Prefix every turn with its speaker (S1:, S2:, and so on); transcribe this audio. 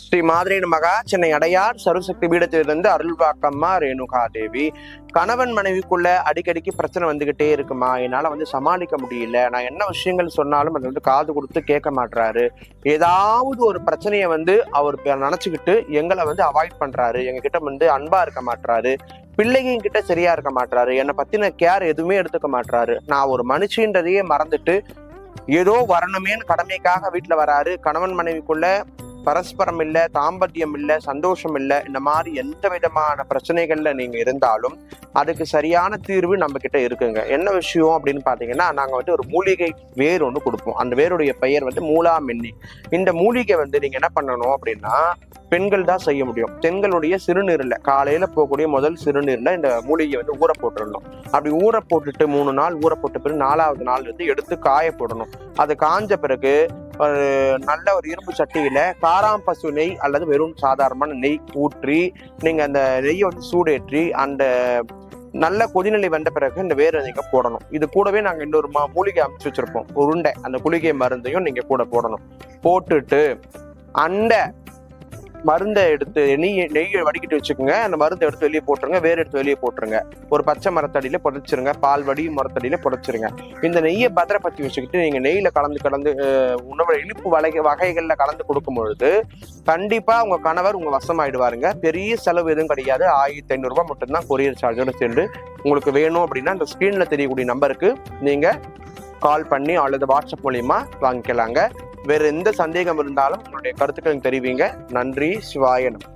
S1: ஸ்ரீ மாதிரி மகா சென்னை அடையார் சர்வசக்தி பீடத்திலிருந்து அருள்வாக்கம்மா ரேணுகா தேவி. கணவன் மனைவிக்குள்ள அடிக்கடிக்கு பிரச்சனை வந்துகிட்டே இருக்குமா, என்னால சமாளிக்க முடியல, நான் என்ன விஷயங்கள் சொன்னாலும் அது காது கொடுத்து கேட்க மாட்டாரு, ஏதாவது ஒரு பிரச்சனையை அவர் நினைச்சுக்கிட்டு எங்களை அவாய்ட் பண்றாரு, எங்க கிட்ட அன்பா இருக்க மாட்டாரு, பிள்ளைங்க கிட்ட சரியா இருக்க மாட்டாரு, என்னை பத்தின கேர் எதுவுமே எடுத்துக்க மாட்டாரு, நான் ஒரு மனுஷன்றதையே மறந்துட்டு ஏதோ வரணுமேன்னு கடமைக்காக வீட்டுல வராரு. கணவன் மனைவிக்குள்ள பரஸ்பரம் இல்லை, தாம்பத்தியம் இல்லை, சந்தோஷம் இல்லை, இந்த மாதிரி எந்த விதமான பிரச்சனைகள்ல நீங்க இருந்தாலும் அதுக்கு சரியான தீர்வு நம்ம கிட்ட இருக்குங்க. என்ன விஷயம் அப்படின்னு பாத்தீங்கன்னா, நாங்க ஒரு மூலிகை வேர் ஒன்று கொடுப்போம். அந்த வேருடைய பெயர் மூலாமென்னி. இந்த மூலிகை நீங்க என்ன பண்ணணும் அப்படின்னா, பெண்கள் தான் செய்ய முடியும். பெண்களுடைய சிறுநீர்ல காலையில போகக்கூடிய முதல் சிறுநீர்ல இந்த மூலிகை ஊற போட்டுடணும். அப்படி ஊற போட்டுட்டு 3 நாள் ஊற போட்ட பிறகு 4வது நாள் எடுத்து காய போடணும். அது காஞ்ச பிறகு ஒரு நல்ல ஒரு இரும்பு சட்டியில காராம் பசு நெய் அல்லது வெறும் சாதாரணமான நெய் ஊற்றி நீங்க அந்த நெய்யை சூடேற்றி அந்த நல்ல கொதிநிலை வந்த பிறகு இந்த வேரை நீங்க போடணும். இது கூடவே நாங்க இன்னொரு மூலிகை அமைச்சு வச்சிருப்போம், உருண்டை. அந்த குளிகை மருந்தையும் நீங்க கூட போடணும். போட்டுட்டு அந்த மருந்தை எடுத்து நெய்யை வடிக்கிட்டு வச்சுக்கோங்க. அந்த மருந்தை எடுத்து வெளியே போட்டுருங்க, வேறு எடுத்து வெளியே போட்டுருங்க. ஒரு பச்சை மரத்தடியில புதைச்சிருங்க, பால் வடி மரத்தடியில புதைச்சிருங்க. இந்த நெய்யை பத்திரப்படுத்தி வச்சுக்கிட்டு நீங்க நெய்யில கலந்து உணவு இனிப்பு வகைகள்ல கலந்து கொடுக்கும் பொழுது கண்டிப்பா உங்க கணவர் உங்க வசமாயிடுவாருங்க. பெரிய செலவு எதுவும் கிடையாது. 1500 ரூபாய் மட்டும்தான் கொரியர் சார்ஜோட சேர்ந்து. உங்களுக்கு வேணும் அப்படின்னா அந்த ஸ்கிரீன்ல தெரியக்கூடிய நம்பருக்கு நீங்க கால் பண்ணி அல்லது வாட்ஸ்அப் மூலியமா வாங்கிக்கலாங்க. வேற எந்த சந்தேகம் இருந்தாலும் உங்களுடைய கருத்துக்களை தெரிவிங்க. நன்றி. சிவாய நமः.